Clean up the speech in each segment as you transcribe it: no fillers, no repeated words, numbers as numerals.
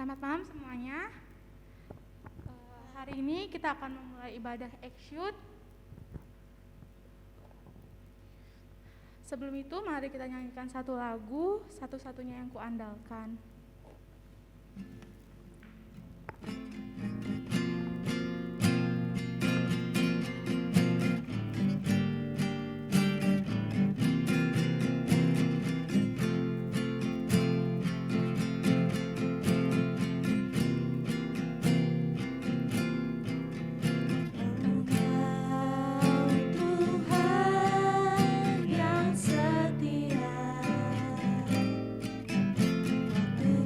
Selamat malam semuanya. Hari ini kita akan memulai ibadah Eksyud. Sebelum itu mari kita nyanyikan satu lagu, satu-satunya yang kuandalkan. Tuhan yang setia, waktu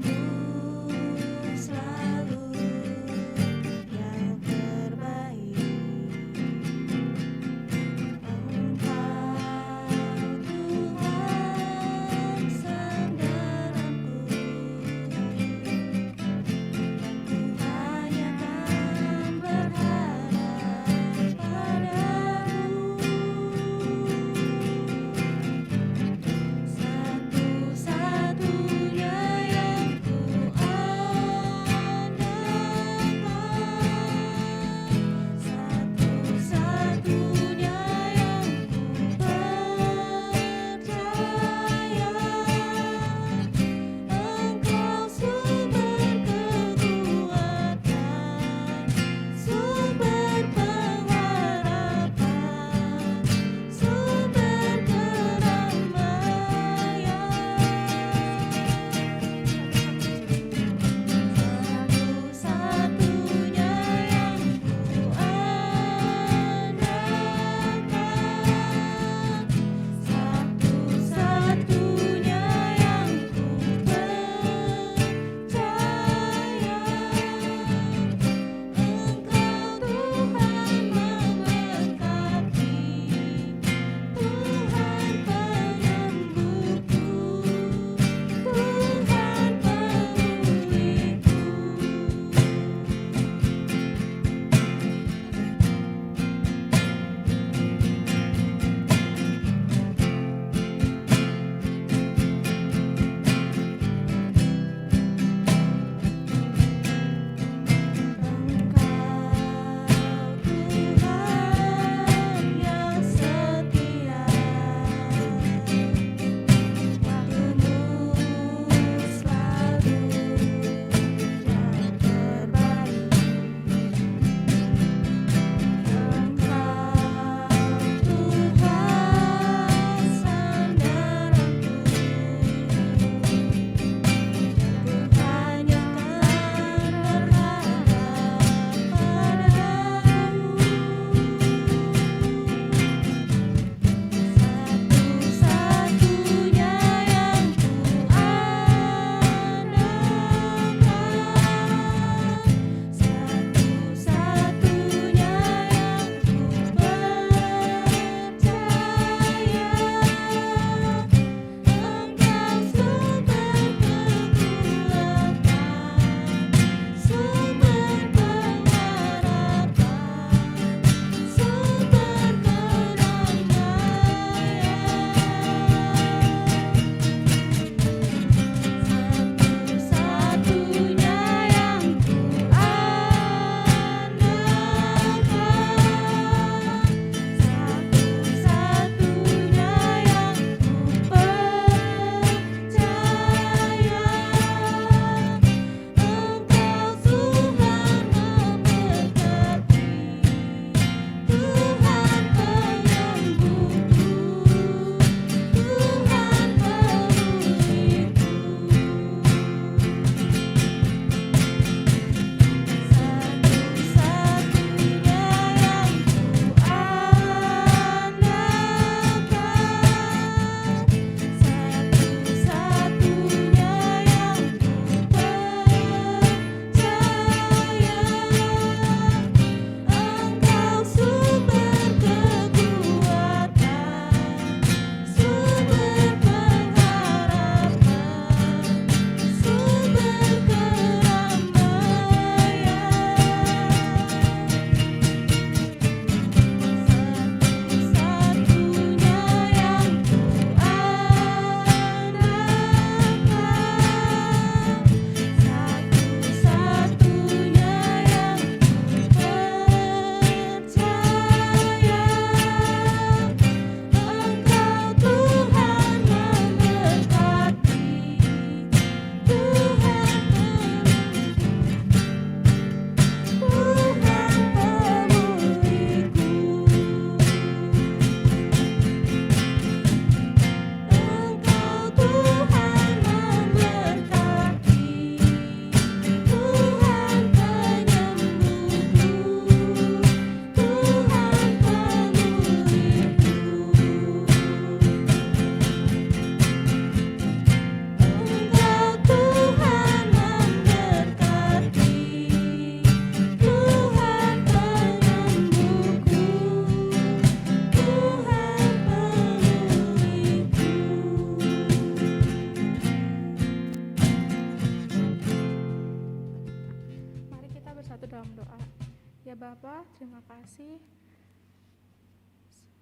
Ya Bapak, terima kasih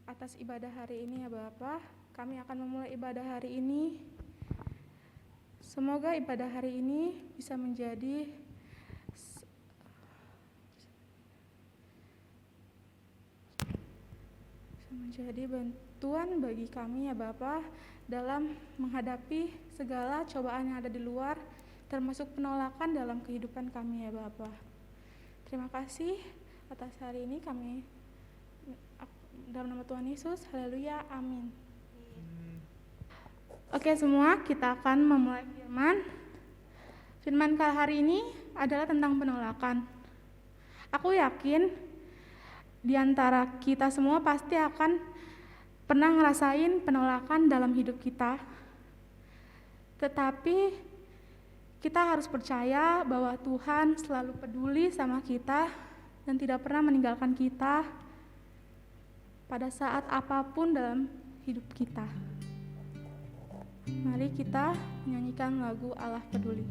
atas ibadah hari ini ya Bapak. Kami akan memulai ibadah hari ini. Semoga ibadah hari ini bisa menjadi bantuan bagi kami ya Bapak dalam menghadapi segala cobaan yang ada di luar, termasuk penolakan dalam kehidupan kami ya Bapak. Terima kasih atas hari ini kami dalam nama Tuhan Yesus, haleluya, amin. Oke semua, kita akan memulai firman. Firman kali hari ini adalah tentang penolakan. Aku yakin di antara kita semua pasti akan pernah ngerasain penolakan dalam hidup kita. Tetapi kita harus percaya bahwa Tuhan selalu peduli sama kita dan tidak pernah meninggalkan kita pada saat apapun dalam hidup kita. Mari kita menyanyikan lagu Allah Peduli.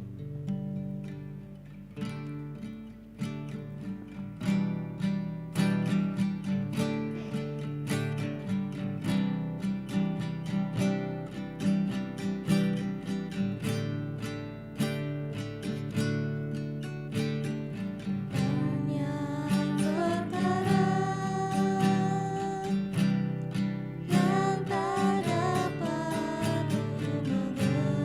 Yang tak dapat ku mengerti.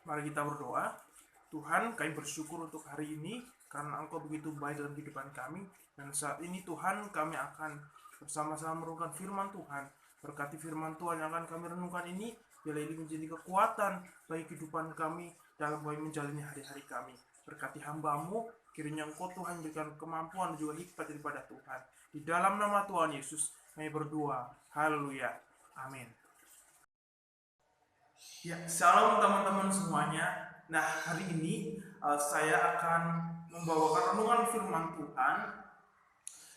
Mari kita berdoa. Tuhan, kami bersyukur untuk hari ini karena Engkau begitu baik dalam kehidupan kami. Dan saat ini Tuhan, kami akan bersama-sama merenungkan firman Tuhan. Berkati firman Tuhan yang akan kami renungkan ini, biarlah ini menjadi kekuatan bagi kehidupan kami dalam menjalani hari-hari kami. Berkati hamba-Mu, kiranya Engkau Tuhan berikan kemampuan dan juga hikmat daripada Tuhan. Di dalam nama Tuhan Yesus, kami berdoa. Haleluya. Amin. Ya, shalom teman-teman semuanya. Nah, hari ini saya akan membawakan renungan firman Tuhan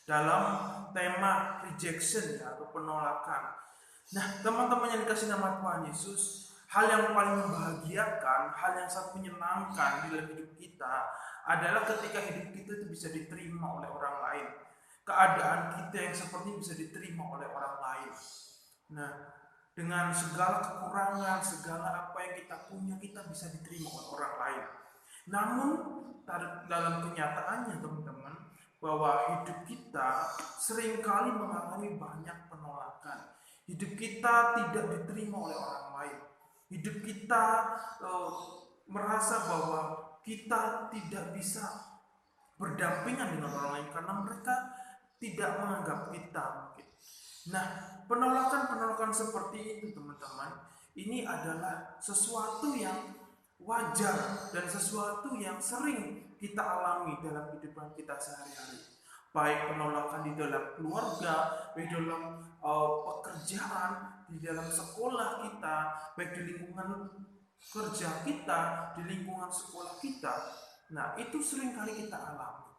dalam tema rejection atau penolakan. Nah, teman-teman yang dikasih nama Tuhan Yesus, hal yang paling membahagiakan, hal yang sangat menyenangkan di dalam hidup kita adalah ketika hidup kita itu bisa diterima oleh orang lain. Keadaan kita yang seperti bisa diterima oleh orang lain. Nah, dengan segala kekurangan, segala apa yang kita punya, kita bisa diterima oleh orang lain. Namun dalam kenyataannya teman-teman, bahwa hidup kita seringkali mengalami banyak penolakan. Hidup kita tidak diterima oleh orang lain. Hidup kita merasa bahwa kita tidak bisa berdampingan dengan orang lain karena mereka tidak menganggap kita mungkin. Nah, penolakan-penolakan seperti itu teman-teman, ini adalah sesuatu yang wajar dan sesuatu yang sering kita alami dalam kehidupan kita sehari-hari. Baik penolakan di dalam keluarga, baik dalam pekerjaan, di dalam sekolah kita, baik di lingkungan kerja kita, di lingkungan sekolah kita. Nah, itu sering kali kita alami.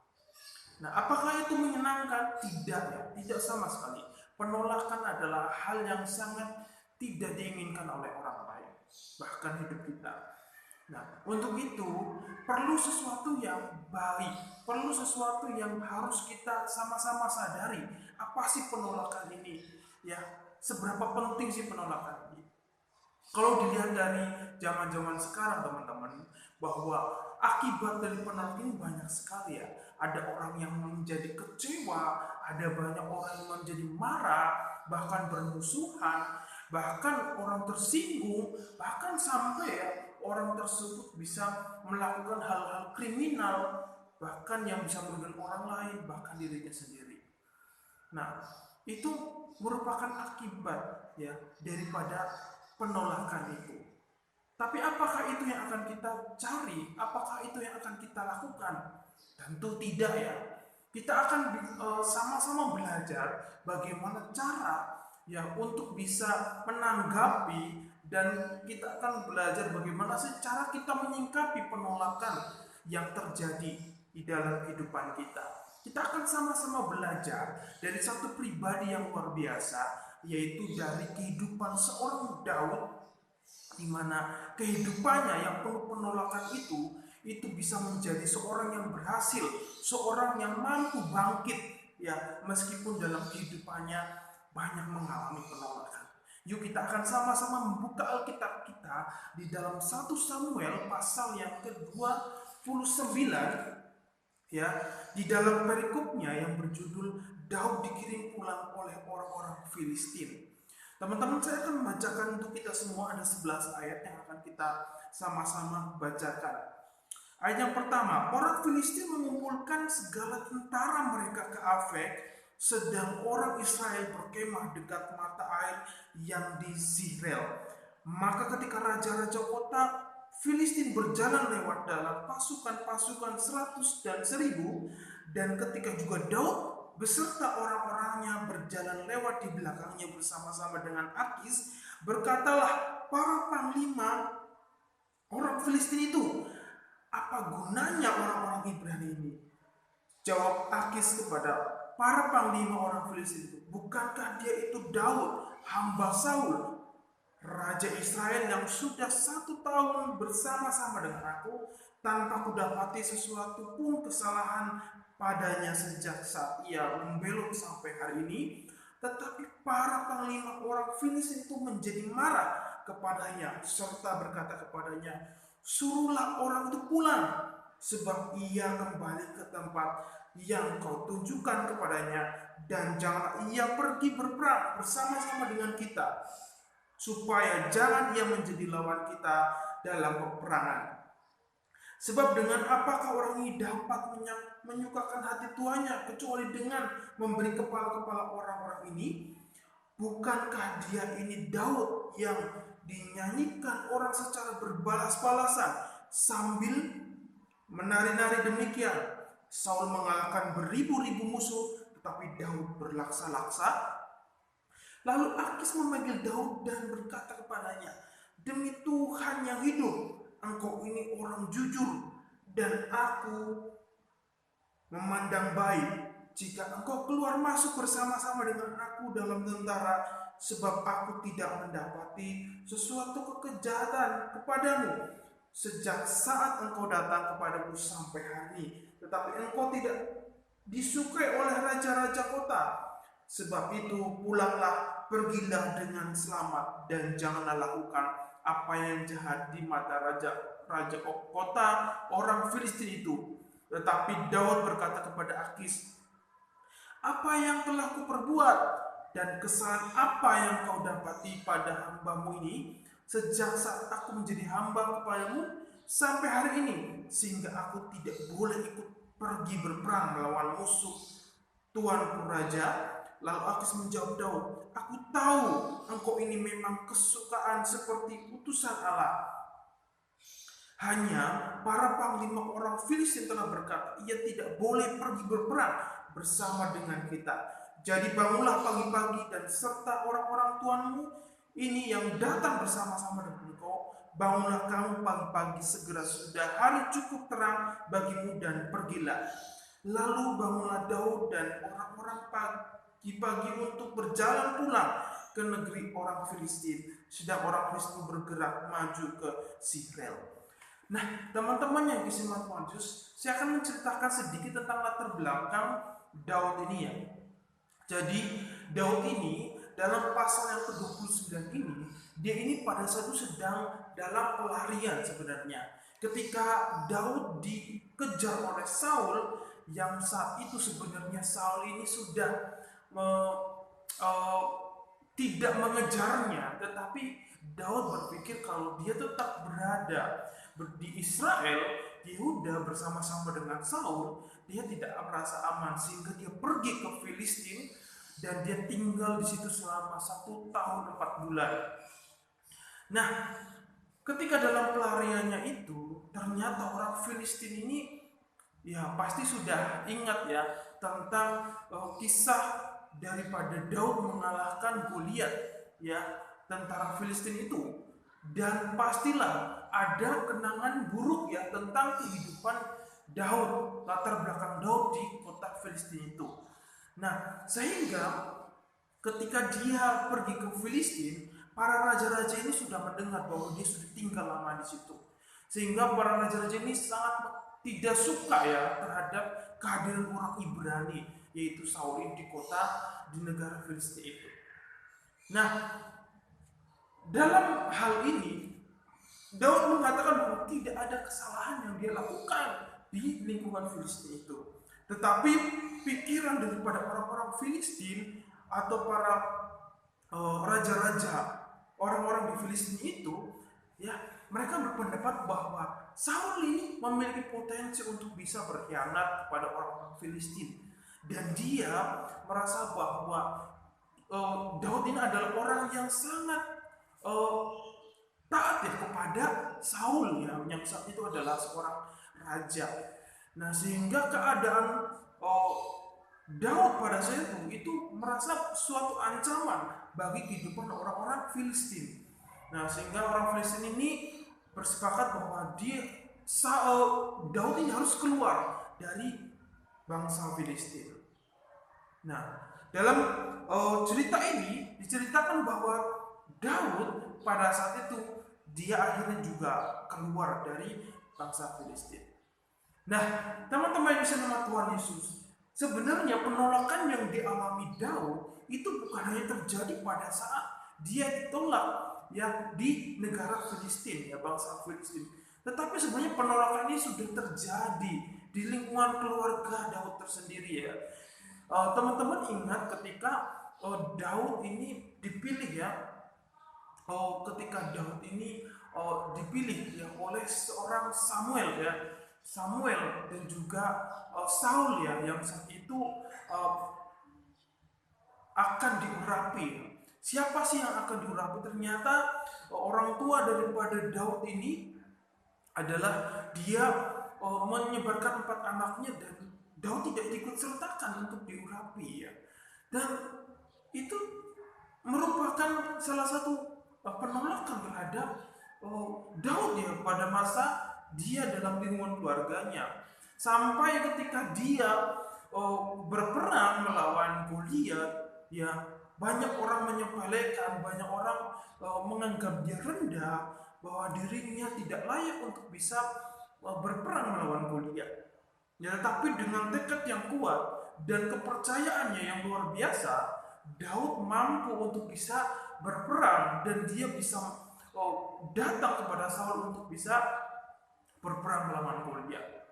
Nah, apakah itu menyenangkan? Tidak ya, tidak sama sekali. Penolakan adalah hal yang sangat tidak diinginkan oleh orang lain, bahkan hidup kita. Nah, untuk itu perlu sesuatu yang baik, perlu sesuatu yang harus kita sama-sama sadari. Apa sih penolakan ini? Ya, seberapa penting sih penolakan ini? Kalau dilihat dari zaman-zaman sekarang teman-teman, bahwa akibat dari penolakan ini banyak sekali ya. Ada orang yang menjadi kecewa, ada banyak orang yang menjadi marah, bahkan bermusuhan, bahkan orang tersinggung, bahkan sampai ya, orang tersebut bisa melakukan hal-hal kriminal, bahkan yang bisa merugikan orang lain, bahkan dirinya sendiri. Nah, itu merupakan akibat ya daripada penolakan itu. Tapi apakah itu yang akan kita cari? Apakah itu yang akan kita lakukan? Tentu tidak ya. Kita akan sama-sama belajar bagaimana cara ya untuk bisa menanggapi, dan kita akan belajar bagaimana sih cara kita menyikapi penolakan yang terjadi di dalam kehidupan kita. Kita akan sama-sama belajar dari satu pribadi yang luar biasa, yaitu dari kehidupan seorang Daud, di mana kehidupannya yang penuh penolakan itu bisa menjadi seorang yang berhasil, seorang yang mampu bangkit ya, meskipun dalam kehidupannya banyak mengalami penolakan. Yuk kita akan sama-sama membuka Alkitab kita di dalam 1 Samuel pasal yang ke-29 ya, di dalam perikopnya yang berjudul Daud dikirim pulang oleh orang-orang Filistin. Teman-teman, saya akan membacakan untuk kita semua, ada 11 ayat yang akan kita sama-sama bacakan. Ayat yang pertama, orang Filistin mengumpulkan segala tentara mereka ke Afek, sedang orang Israel berkemah dekat mata air yang di Zirel. Maka ketika raja-raja kota Filistin berjalan lewat dalam pasukan-pasukan 100 dan 1000, dan ketika juga Daud beserta orang-orangnya berjalan lewat di belakangnya bersama-sama dengan Akis, berkatalah para panglima orang Filistin itu, apa gunanya orang-orang Ibrani ini? Jawab Akis kepada para panglima orang Filistin itu, bukankah dia itu Daud, hamba Saul, raja Israel yang sudah 1 tahun bersama-sama dengan aku, tanpa kudapati sesuatu pun kesalahan padanya sejak saat ia membelot sampai hari ini. Tetapi para panglima orang Filistin itu menjadi marah kepadanya, serta berkata kepadanya, suruhlah orang itu pulang, sebab ia kembali ke tempat yang kau tunjukkan kepadanya, dan janganlah ia pergi berperang bersama-sama dengan kita. supaya jangan ia menjadi lawan kita dalam peperangan. Sebab dengan apakah orang ini dapat menyukakan hati tuannya kecuali dengan memberi kepala-kepala orang-orang ini? Bukankah dia ini Daud yang dinyanyikan orang secara berbalas-balasan sambil menari-nari demikian? Saul mengalahkan beribu-ribu musuh, tetapi Daud berlaksa-laksa. Lalu Akis memanggil Daud dan berkata kepadanya, "Demi Tuhan yang hidup, engkau ini orang jujur, dan aku memandang baik jika engkau keluar masuk bersama-sama dengan aku dalam tentara, sebab aku tidak mendapati sesuatu kekejahatan kepadamu sejak saat engkau datang kepadaku sampai hari ini. Tetapi engkau tidak disukai oleh raja-raja kota. Sebab itu pulanglah, pergilah dengan selamat, dan janganlah lakukan apa yang jahat di mata raja kota orang Filistin itu." Tetapi Daud berkata kepada Akis, "Apa yang telah kuperbuat dan kesalahan apa yang kau dapati pada hambamu ini sejak saat aku menjadi hamba kepadamu sampai hari ini, sehingga aku tidak boleh ikut pergi berperang melawan musuh tuanku raja?" Lalu Akis menjawab Daud, "Aku tahu engkau ini memang kesukaan seperti utusan Allah. Hanya para panglima orang Filistin telah berkata, ia tidak boleh pergi berperang bersama dengan kita. Jadi bangunlah pagi-pagi dan serta orang-orang tuanmu ini yang datang bersama-sama dengan engkau. Bangunlah kamu pagi-pagi segera sudah hari cukup terang bagimu dan pergilah." Lalu bangunlah Daud dan orang-orang pagi-pagi untuk berjalan pulang ke negeri orang Filistin, sedang orang Filistin bergerak maju ke Sihrel. Nah, teman-teman yang disimak Tuhan Yesus, saya akan menceritakan sedikit tentang latar belakang Daud ini ya. Jadi Daud ini dalam pasal yang ke-29 ini, dia ini pada saat itu sedang dalam pelarian sebenarnya. Ketika Daud dikejar oleh Saul, yang saat itu sebenarnya Saul ini sudah tidak mengejarnya, tetapi Daud berpikir kalau dia tetap berada di Israel, Yehuda bersama-sama dengan Saul, dia tidak merasa aman sehingga dia pergi ke Filistin dan dia tinggal di situ selama 1 tahun 4 bulan. Nah, ketika dalam pelariannya itu, ternyata orang Filistin ini ya pasti sudah ingat ya tentang kisah daripada Daud mengalahkan Goliat ya, tentara Filistin itu. Dan pastilah ada kenangan buruk ya tentang kehidupan Daud, latar belakang Daud di kota Filistin itu. Nah, sehingga ketika dia pergi ke Filistin, para raja-raja ini sudah mendengar bahwa dia sudah tinggal lama di situ. Sehingga para raja-raja ini sangat tidak suka ya terhadap kehadiran orang Ibrani, yaitu Saul di negara Filistin itu. Nah, dalam hal ini Daud mengatakan bahwa tidak ada kesalahan yang dia lakukan di lingkungan Filistin itu. Tetapi pikiran daripada orang-orang Filistin atau para raja-raja orang-orang di Filistin itu ya, mereka berpendapat bahwa Saul ini memiliki potensi untuk bisa berkhianat kepada orang-orang Filistin. Dan dia merasa bahwa Daud ini adalah orang yang sangat taat ya kepada Saul ya, yang saat itu adalah seorang raja. Nah, sehingga keadaan Daud pada saat itu merasa suatu ancaman bagi kehidupan orang-orang Filistin. Nah, sehingga orang Filistin ini bersepakat bahwa Daud ini harus keluar dari bangsa Filistin. Nah, dalam cerita ini diceritakan bahwa Daud pada saat itu dia akhirnya juga keluar dari bangsa Filistin. Nah, teman-teman yang bisa nama Tuhan Yesus, sebenarnya penolakan yang dialami Daud itu bukan hanya terjadi pada saat dia ditolak ya di negara Filistin ya, bangsa Filistin, tetapi sebenarnya penolakan ini sudah terjadi di lingkungan keluarga Daud tersendiri ya. Teman-teman ingat ketika Daud ini dipilih ya ketika Daud ini dipilih ya oleh seorang Samuel ya, Samuel dan juga Saul ya, yang saat itu akan diurapi. Siapa sih yang akan diurapi? Ternyata orang tua daripada Daud ini adalah dia menyebarkan 4 anaknya, dan Daud tidak ikut sertakan untuk diurapi ya. Dan itu merupakan salah satu penolakan terhadap Daud ya pada masa dia dalam lingkungan keluarganya, sampai ketika dia berperang melawan Goliat ya, banyak orang menyepelekan, banyak orang menganggap dia rendah, bahwa dirinya tidak layak untuk bisa berperang melawan Goliat. Ya, tapi dengan tekad yang kuat dan kepercayaannya yang luar biasa, Daud mampu untuk bisa berperang, dan dia bisa datang kepada Saul untuk bisa berperang melawan Goliat.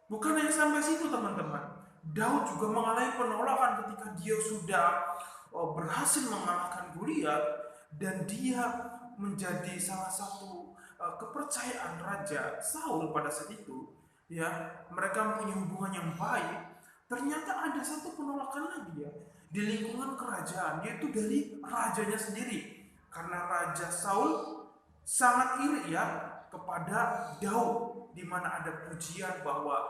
Bukan hanya sampai situ teman-teman, Daud juga mengalami penolakan ketika dia sudah berhasil mengalahkan Goliat, dan dia menjadi salah satu kepercayaan Raja Saul pada saat itu. Ya, mereka punya hubungan yang baik. Ternyata ada satu penolakan lagi ya di lingkungan kerajaan, yaitu dari rajanya sendiri. Karena Raja Saul sangat iri ya kepada Daud, di mana ada pujian bahwa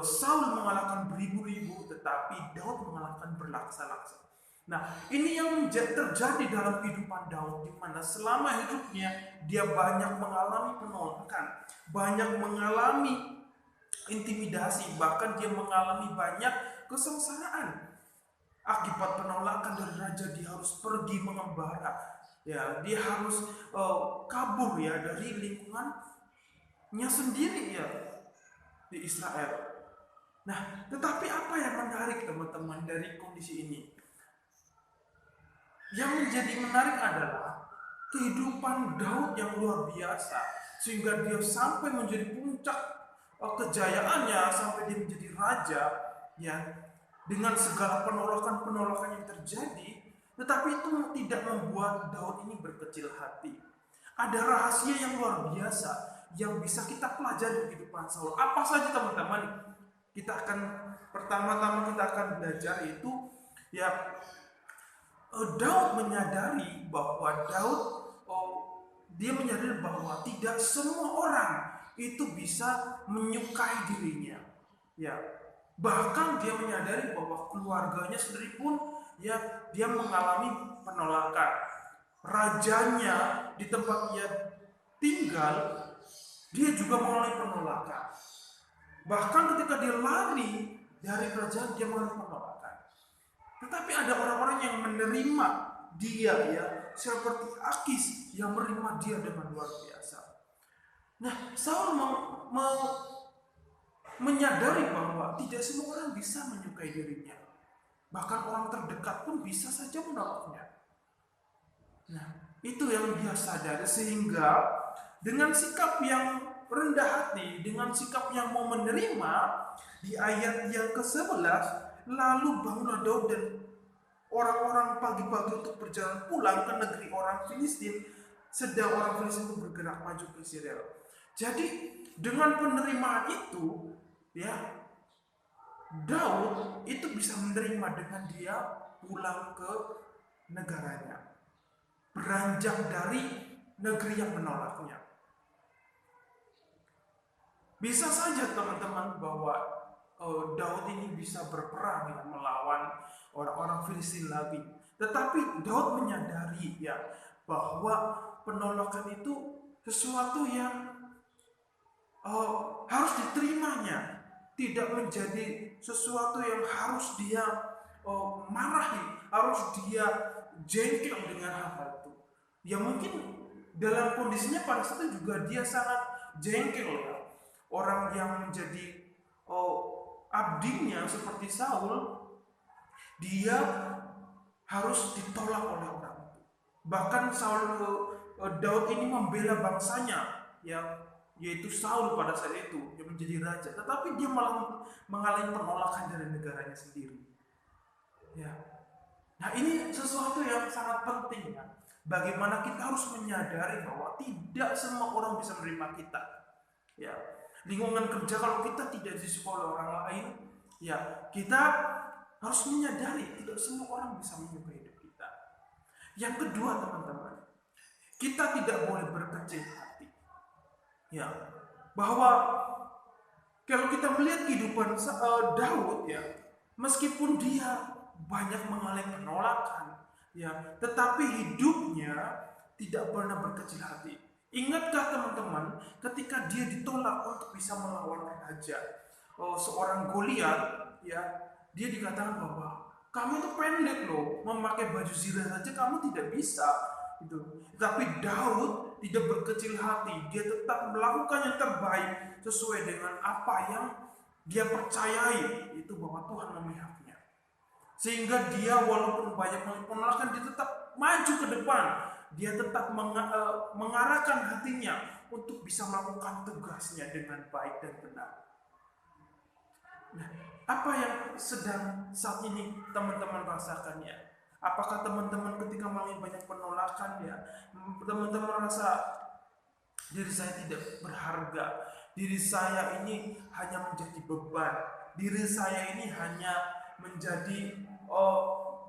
Saul mengalahkan beribu-ribu, tetapi Daud mengalahkan berlaksa-laksa. Nah, ini yang terjadi dalam kehidupan Daud, di mana selama hidupnya dia banyak mengalami penolakan, banyak mengalami intimidasi, bahkan dia mengalami banyak kesengsaraan. Akibat penolakan dari raja, dia harus pergi mengembara. Ya, dia harus kabur ya dari lingkungannya sendiri ya di Israel. Nah, tetapi apa yang menarik teman-teman dari kondisi ini? Yang menjadi menarik adalah kehidupan Daud yang luar biasa, sehingga dia sampai menjadi puncak kejayaannya, sampai dia menjadi raja ya, dengan segala penolakan-penolakan yang terjadi. Tetapi itu tidak membuat Daud ini berkecil hati. Ada rahasia yang luar biasa yang bisa kita pelajari di kehidupan Saul. Apa saja teman-teman? Pertama-tama kita akan belajar itu ya, Daud menyadari bahwa dia menyadari bahwa tidak semua orang itu bisa menyukai dirinya. Ya, bahkan dia menyadari bahwa keluarganya sendiri pun ya dia mengalami penolakan. Rajanya di tempat dia tinggal, dia juga mengalami penolakan. Bahkan ketika dia lari dari kerajaan, dia mengalami penolakan. Tetapi ada orang-orang yang menerima dia ya, seperti Akis yang menerima dia dengan luar biasa. Nah, Saul menyadari bahwa tidak semua orang bisa menyukai dirinya. Bahkan orang terdekat pun bisa saja menolaknya. Nah, itu yang dia sadari, sehingga dengan sikap yang rendah hati, dengan sikap yang mau menerima, di ayat yang ke-11, lalu bangunlah Daud dan orang-orang pagi-pagi untuk berjalan pulang ke negeri orang Filistin, sedang orang Filistin itu bergerak maju ke Israel. Jadi dengan penerimaan itu ya, Daud itu bisa menerima dengan dia pulang ke negaranya, beranjak dari negeri yang menolaknya. Bisa saja teman-teman bahwa Daud ini bisa berperang ya, melawan orang-orang Filistin lagi. Tetapi Daud menyadari ya bahwa penolakan itu sesuatu yang harus diterimanya, tidak menjadi sesuatu yang harus dia marahi, harus dia jengkel dengan hal itu. Ya mungkin dalam kondisinya pada saat itu juga dia sangat jengkel ya. Orang yang menjadi abdinya seperti Saul, dia harus ditolak oleh orang itu. Bahkan Daud ini membela bangsanya yang yaitu Saul pada saat itu yang menjadi raja, tetapi dia malah mengalami penolakan dari negaranya sendiri. Ya. Nah, ini sesuatu yang sangat penting ya. bagaimana kita harus menyadari bahwa tidak semua orang bisa menerima kita. Ya, lingkungan kerja kalau kita tidak disukai oleh orang lain, ya kita harus menyadari tidak semua orang bisa menyukai hidup kita. Yang kedua teman-teman, kita tidak boleh berkecil hati. Ya, bahwa kalau kita melihat kehidupan Daud, ya, meskipun dia banyak mengalami penolakan, ya, tetapi hidupnya tidak pernah berkecil hati. Ingatkah teman-teman, ketika dia ditolak untuk bisa melawan raja, seorang Goliat, ya, dia dikatakan bahwa kamu itu pendek loh, memakai baju zirah saja kamu tidak bisa. Gitu. Tapi Daud tidak berkecil hati, dia tetap melakukan yang terbaik sesuai dengan apa yang dia percayai, itu bahwa Tuhan memihaknya. Sehingga dia walaupun banyak penolakan, dia tetap maju ke depan. Dia tetap mengarahkan hatinya untuk bisa melakukan tugasnya dengan baik dan benar. Nah, apa yang sedang saat ini teman-teman rasakan ya? Apakah teman-teman ketika mengalami banyak penolakan ya, teman-teman merasa diri saya tidak berharga, diri saya ini hanya menjadi beban, diri saya ini hanya menjadi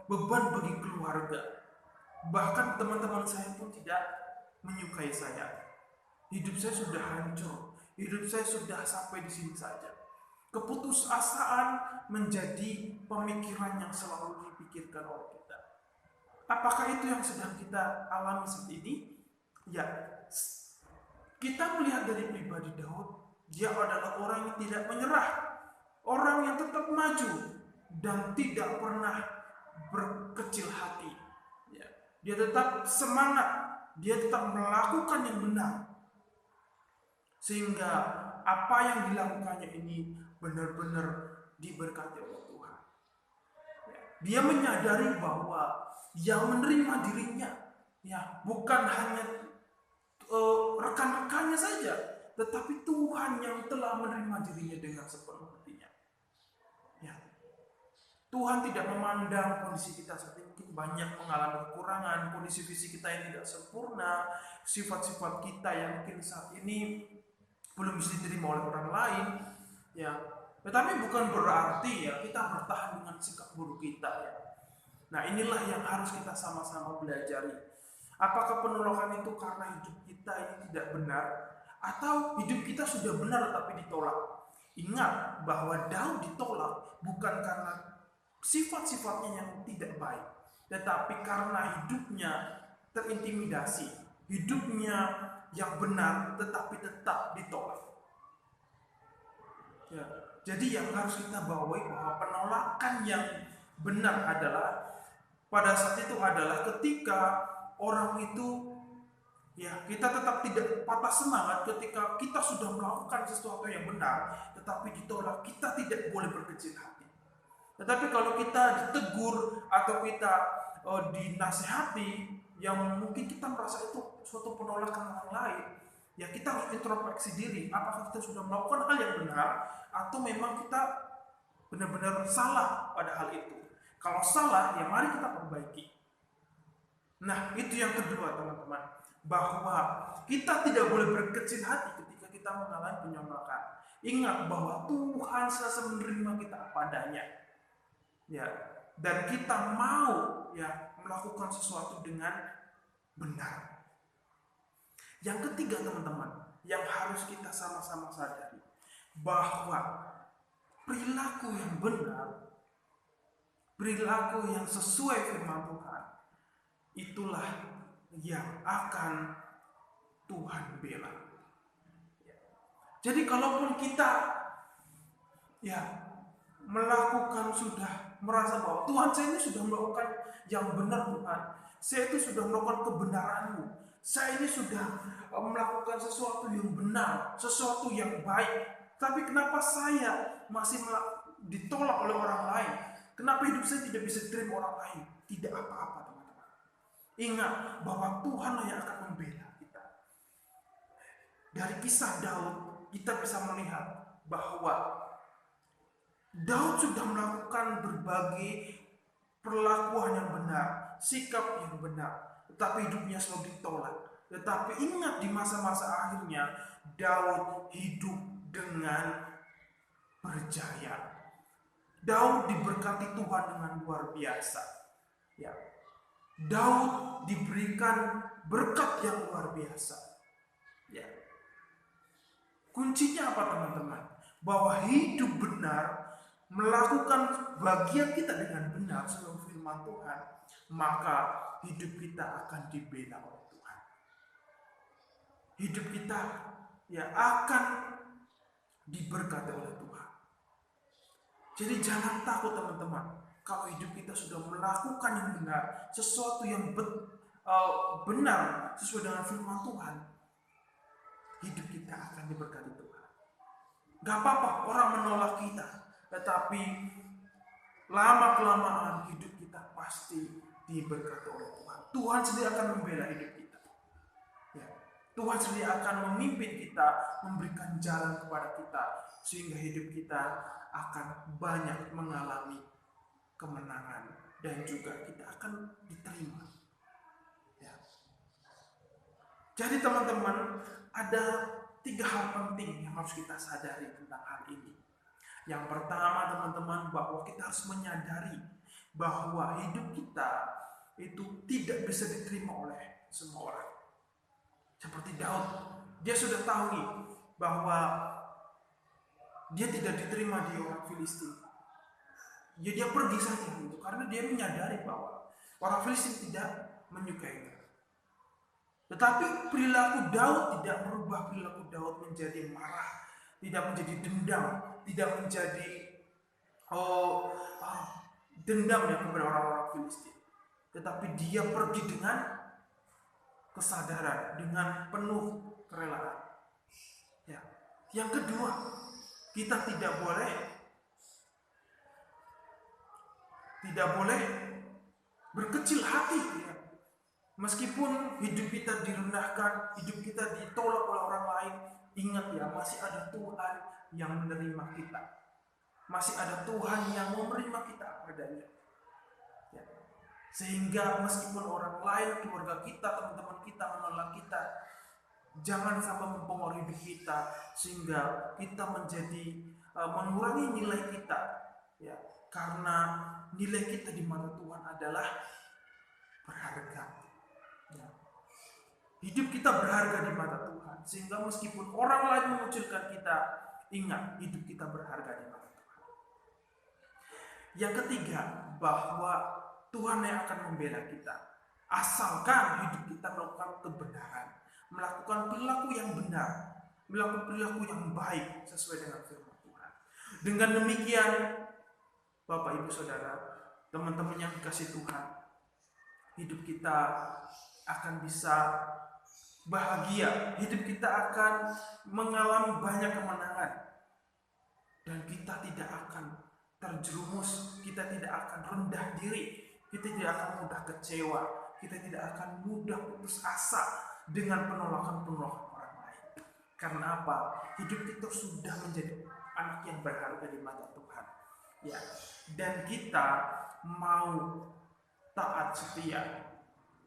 beban bagi keluarga. Bahkan teman-teman saya pun tidak menyukai saya. Hidup saya sudah hancur, hidup saya sudah sampai di sini saja. Keputusasaan menjadi pemikiran yang selalu dipikirkan oleh kita. Apakah itu yang sedang kita alami saat ini? Ya, kita melihat dari pribadi Daud, dia adalah orang yang tidak menyerah, orang yang tetap maju dan tidak pernah berkecil hati. Ya, dia tetap semangat, dia tetap melakukan yang benar, sehingga apa yang dilakukannya ini benar-benar diberkati oleh Tuhan. Ya, dia menyadari bahwa yang menerima dirinya, ya, bukan hanya rekan-rekannya saja, tetapi Tuhan yang telah menerima dirinya dengan sepenuh hatinya. Ya. Tuhan tidak memandang kondisi kita saat ini mungkin banyak mengalami kekurangan, kondisi fisik kita yang tidak sempurna, sifat-sifat kita yang mungkin saat ini belum bisa diterima oleh orang lain, ya. Tetapi bukan berarti ya kita bertahan dengan sikap buruk kita, ya. Nah, inilah yang harus kita sama-sama pelajari. Apakah penolakan itu karena hidup kita ini tidak benar, atau hidup kita sudah benar tetapi ditolak? Ingat bahwa Daud ditolak bukan karena sifat-sifatnya yang tidak baik, tetapi karena hidupnya terintimidasi, hidupnya yang benar tetapi tetap ditolak. Ya, jadi yang harus kita bawahi bahwa penolakan yang benar adalah pada saat itu adalah ketika orang itu, ya, kita tetap tidak patah semangat ketika kita sudah melakukan sesuatu yang benar tetapi ditolak, kita tidak boleh berkecil hati. Tetapi kalau kita ditegur atau kita dinasihati yang mungkin kita merasa itu suatu penolakan orang lain, ya kita harus introspeksi diri, apakah kita sudah melakukan hal yang benar atau memang kita benar-benar salah pada hal itu. Kalau salah, ya mari kita perbaiki. Nah, itu yang kedua teman-teman, bahwa kita tidak boleh berkecil hati ketika kita mengalami penolakan. Ingat bahwa Tuhan selalu menerima kita apa adanya, ya, dan kita mau, ya, melakukan sesuatu dengan benar. Yang ketiga teman-teman, yang harus kita sama-sama sadari, bahwa perilaku yang benar, perilaku yang sesuai firman Tuhan, itulah yang akan Tuhan bela. Jadi kalaupun kita, ya, melakukan, sudah merasa bahwa Tuhan, saya ini sudah melakukan yang benar Tuhan, saya itu sudah melakukan kebenaran-Mu, saya ini sudah melakukan sesuatu yang benar, sesuatu yang baik, tapi kenapa saya masih ditolak oleh orang lain? Kenapa hidup saya tidak bisa diterima orang lain? Tidak apa-apa teman-teman. Ingat bahwa Tuhanlah yang akan membela kita. Dari kisah Daud kita bisa melihat bahwa Daud sudah melakukan berbagai perlakuan yang benar, sikap yang benar. tetapi hidupnya selalu ditolak. Tetapi ingat, di masa-masa akhirnya Daud hidup dengan berjaya. Daud diberkati Tuhan dengan luar biasa. Ya. Daud diberikan berkat yang luar biasa. Ya. Kuncinya apa teman-teman? Bahwa hidup benar, melakukan bagian kita dengan benar sesuai firman Tuhan, maka hidup kita akan dibela oleh Tuhan. Hidup kita akan diberkati oleh Tuhan. Jadi jangan takut teman-teman. Kalau hidup kita sudah melakukan yang benar, sesuatu yang benar sesuai dengan firman Tuhan, hidup kita akan diberkati Tuhan. Gak apa-apa orang menolak kita, tetapi lama-kelamaan hidup kita pasti diberkati oleh Tuhan. Tuhan sendiri akan membela hidup kita. Ya. Tuhan sendiri akan memimpin kita, memberikan jalan kepada kita, sehingga hidup kita akan banyak mengalami kemenangan dan juga kita akan diterima. Ya. Jadi teman-teman, ada 3 hal penting yang harus kita sadari tentang hal ini. Yang pertama teman-teman, bahwa kita harus menyadari bahwa hidup kita itu tidak bisa diterima oleh semua orang. Seperti Daud, dia sudah tahu nih bahwa dia tidak diterima di orang Filistin. Dia pergi saja gitu, karena dia menyadari bahwa orang Filistin tidak menyukainya. Tetapi perilaku Daud tidak merubah perilaku Daud menjadi marah, tidak menjadi dendam, tidak menjadi dendam kepada orang-orang Filistin. Tetapi dia pergi dengan kesadaran, dengan penuh kerelaan. Ya. Yang kedua, kita tidak boleh berkecil hati. Ya. Meskipun hidup kita direndahkan, hidup kita ditolak oleh orang lain, ingat ya, masih ada Tuhan yang menerima kita. Masih ada Tuhan yang menerima kita padanya. Ya. Sehingga meskipun orang lain, keluarga kita, teman-teman kita menolak kita, jangan sampai mempengaruhi hidup kita sehingga kita menjadi mengurangi nilai kita. Ya. Karena nilai kita di mata Tuhan adalah berharga. Ya. Hidup kita berharga di mata Tuhan, sehingga meskipun orang lain mengucilkan kita, ingat hidup kita berharga di mata Tuhan. Yang ketiga, bahwa Tuhan yang akan membela kita, asalkan hidup kita melakukan kebenaran, melakukan perilaku yang benar, melakukan perilaku yang baik sesuai dengan firman Tuhan. Dengan demikian, Bapak Ibu Saudara, teman-teman yang dikasih Tuhan, hidup kita akan bisa bahagia, hidup kita akan mengalami banyak kemenangan, dan kita tidak akan terjerumus, kita tidak akan rendah diri, kita tidak akan mudah kecewa, kita tidak akan mudah putus asa dengan penolakan-penolakan orang lain. Karena apa? Hidup kita sudah menjadi anak yang berharga di mata Tuhan. Ya, dan kita mau taat setia,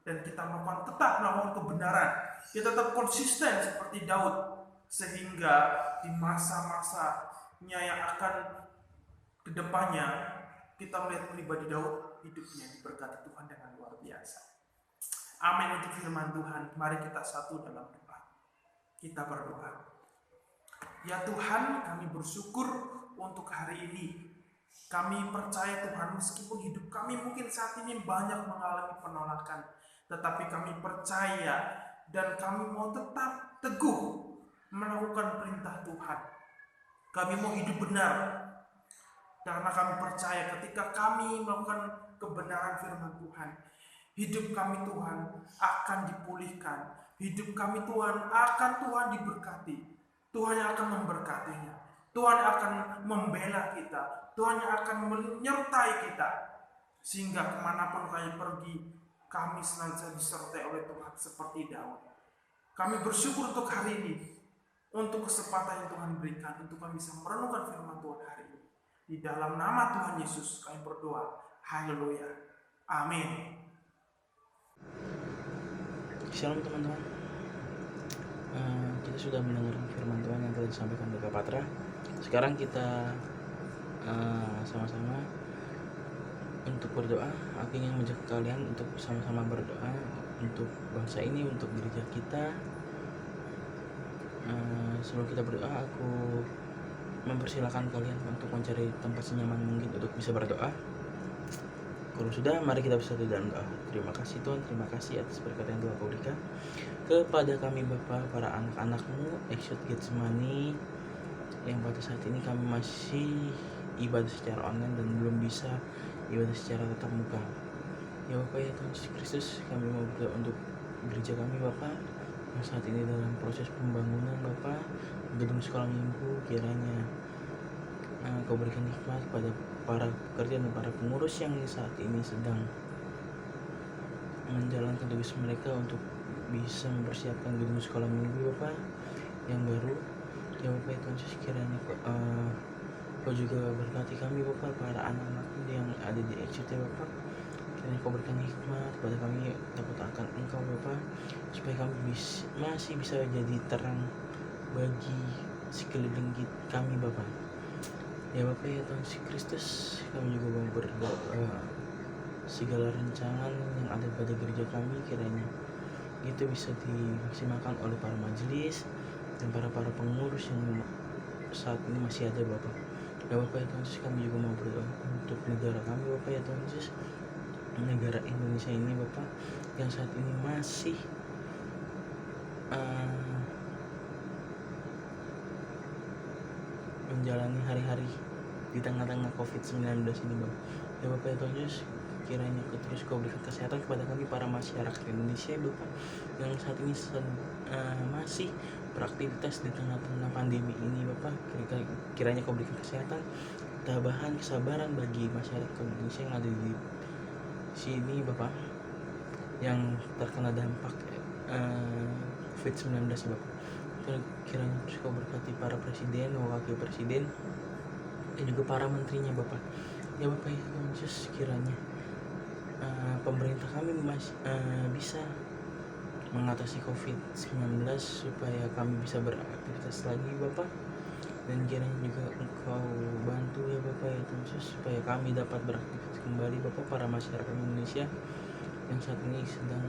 dan kita tetap melakukan kebenaran, kita tetap konsisten seperti Daud, sehingga di masa-masanya yang akan kedepannya kita melihat pribadi Daud, hidupnya diberkati Tuhan dengan luar biasa. Amin untuk firman Tuhan. Mari kita satu dalam doa. Kita berdoa. Ya Tuhan, kami bersyukur untuk hari ini. Kami percaya Tuhan, meskipun hidup kami mungkin saat ini banyak mengalami penolakan, tetapi kami percaya dan kami mau tetap teguh melakukan perintah Tuhan. Kami mau hidup benar, karena kami percaya ketika kami melakukan kebenaran firman Tuhan, hidup kami Tuhan akan dipulihkan, hidup kami Tuhan diberkati. Tuhan yang akan memberkatinya, Tuhan akan membela kita, Tuhan yang akan menyertai kita, sehingga kemanapun kami pergi, kami senantiasa disertai oleh Tuhan seperti Daud. Kami bersyukur untuk hari ini, untuk kesempatan yang Tuhan berikan, untuk kami bisa merenungkan firman Tuhan hari ini. Di dalam nama Tuhan Yesus kami berdoa. Haleluya. Amin. Shalom teman-teman. Kita sudah mendengar firman Tuhan yang telah disampaikan oleh Kak Patra. Sekarang kita sama-sama untuk berdoa. Aku ingin mengajak kalian untuk sama-sama berdoa untuk bangsa ini, untuk gereja kita. Sebelum kita berdoa, aku mempersilahkan kalian untuk mencari tempat senyaman mungkin untuk bisa berdoa. Kalau sudah, mari kita bersatu dalam doa. Terima kasih Tuhan, terima kasih atas berkat yang telah Kau berikan kepada kami Bapa, para anak-anak-Mu, Exodus Getsemani, yang pada saat ini kami masih ibadah secara online dan belum bisa ibadah secara tatap muka. Ya Bapak, ya Tuhan Yesus Kristus, kami mau berdoa untuk gereja kami Bapak, yang saat ini dalam proses pembangunan Bapak, gedung sekolah minggu. Kiranya Kau berikan hikmat pada para pekerja dan para pengurus yang saat ini sedang menjalankan tugas mereka untuk bisa mempersiapkan gedung sekolah minggu Bapak yang baru. Ya Bapak, ya Tuhan Yesus, kiranya Kau juga berkati kami Bapak, para anak-anak yang ada di ECT Bapak. Kiranya Kau berikan hikmat pada kami takut akan Engkau Bapak, supaya kami masih bisa jadi terang bagi sekeliling kami Bapak. Ya Bapak, ya Tuhan Yesus Kristus, kami juga mau berdoa segala rancangan yang ada pada gereja kami, kiranya itu bisa dimaksimalkan oleh para majelis dan para pengurus yang saat ini masih ada Bapak. Ya Bapak, ya Tuhan Yesus, kami juga mau berdoa untuk negara kami Bapak, ya Tuhan Yesus, negara Indonesia ini Bapak, yang saat ini masih menjalani hari-hari di tengah-tengah COVID-19 ini Bapak. Ya Bapak, ya Tuhan Yesus, kiranya terus Kau berikan kesehatan kepada kami para masyarakat Indonesia Bapak, yang saat ini masih beraktivitas di tengah-tengah pandemi ini Bapak. Kiranya Kau berikan kesehatan, ketabahan, kesabaran bagi masyarakat Indonesia yang ada di sini Bapak, yang terkena dampak COVID-19 Bapak. Kiranya terus Kau berkati para presiden, wakil presiden, dan juga para menterinya Bapak. Ya Bapak, ya Tuhan Yesus, kiranya pemerintah kami bisa mengatasi COVID-19 supaya kami bisa beraktivitas lagi Bapak, dan kiranya juga Engkau bantu ya Bapak, ya Tuhan Yesus, supaya kami dapat beraktivitas kembali Bapak, para masyarakat Indonesia yang saat ini sedang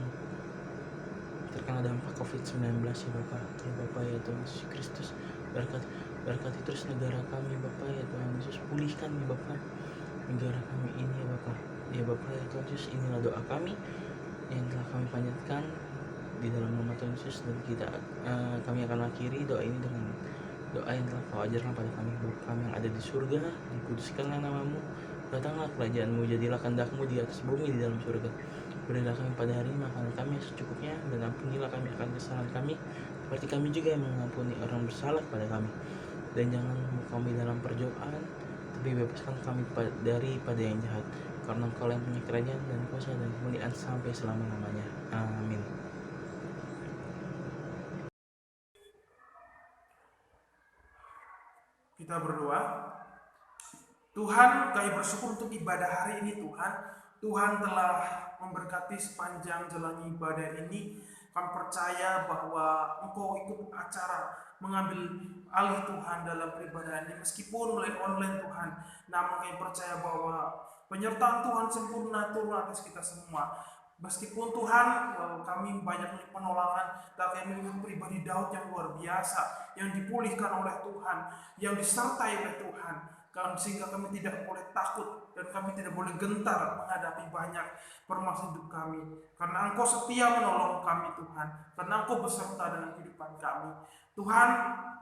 terkena dampak COVID-19 ya Bapak. Ya Bapak, ya Tuhan Yesus Kristus, berkati terus negara kami Bapak, ya Tuhan Yesus, pulihkan ya Bapak negara kami ini ya Bapak. Ya Bapak, ya Tuhan Yesus, inilah doa kami yang telah kami panjatkan di dalam nama Tuhan Yesus, dan kami akan akhiri doa ini dengan doa yang telah Kau ajarkan pada kami. Bapa kami yang ada di surga, dikuduskanlah nama-Mu, datanglah kerajaan-Mu, jadilah kehendak-Mu di atas bumi di dalam surga. Berilah kami pada hari ini makanan kami secukupnya, dan ampunilah kami akan kesalahan kami, seperti kami juga yang mengampuni orang bersalah pada kami. Dan jangan membawa kami dalam percobaan, tapi bebaskan kami daripada yang jahat. Karena Engkau yang punya kerajaan dan kuasa dan kemuliaan sampai selama-lamanya. Amin. Kita berdoa. Tuhan, kami bersyukur untuk ibadah hari ini Tuhan. Tuhan telah memberkati sepanjang jalan ibadah ini. Kami percaya bahwa Engkau ikut acara mengambil alih Tuhan dalam ibadah ini, meskipun melalui online Tuhan. Namun kami percaya bahwa penyertaan Tuhan sempurna turun atas kita semua. Meskipun Tuhan kami banyak penolakan, tapi kami melihat pribadi Daud yang luar biasa, yang dipulihkan oleh Tuhan, yang disertai oleh Tuhan, sehingga kami tidak boleh takut dan kami tidak boleh gentar menghadapi banyak permasalahan hidup kami, karena Engkau setia menolong kami Tuhan, karena Engkau beserta dengan kehidupan kami. Tuhan,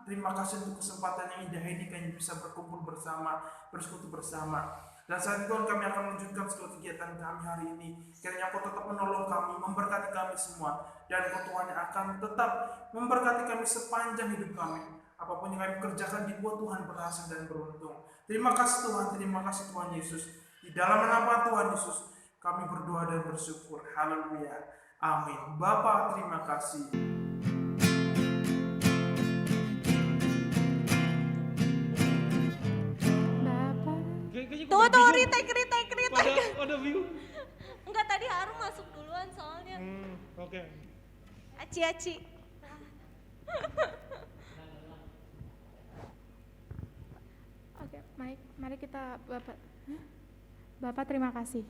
terima kasih untuk kesempatan yang indah ini kami bisa berkumpul bersama, bersekutu bersama. Dan saat itu kami akan melanjutkan segala kegiatan kami hari ini. Kiranya Engkau tetap menolong kami, memberkati kami semua, dan Engkau Tuhan yang akan tetap memberkati kami sepanjang hidup kami. Apapun yang kami kerjakan dibuat Tuhan berhasil dan beruntung. Terima kasih Tuhan, terima kasih Tuhan Yesus. Di dalam nama Tuhan Yesus kami berdoa dan bersyukur. Haleluya. Amin. Bapa, terima kasih. Tunggu, retake. Pada view. Enggak, tadi Harum masuk duluan soalnya. Oke. Aci. Oke, mari kita Bapak terima kasih.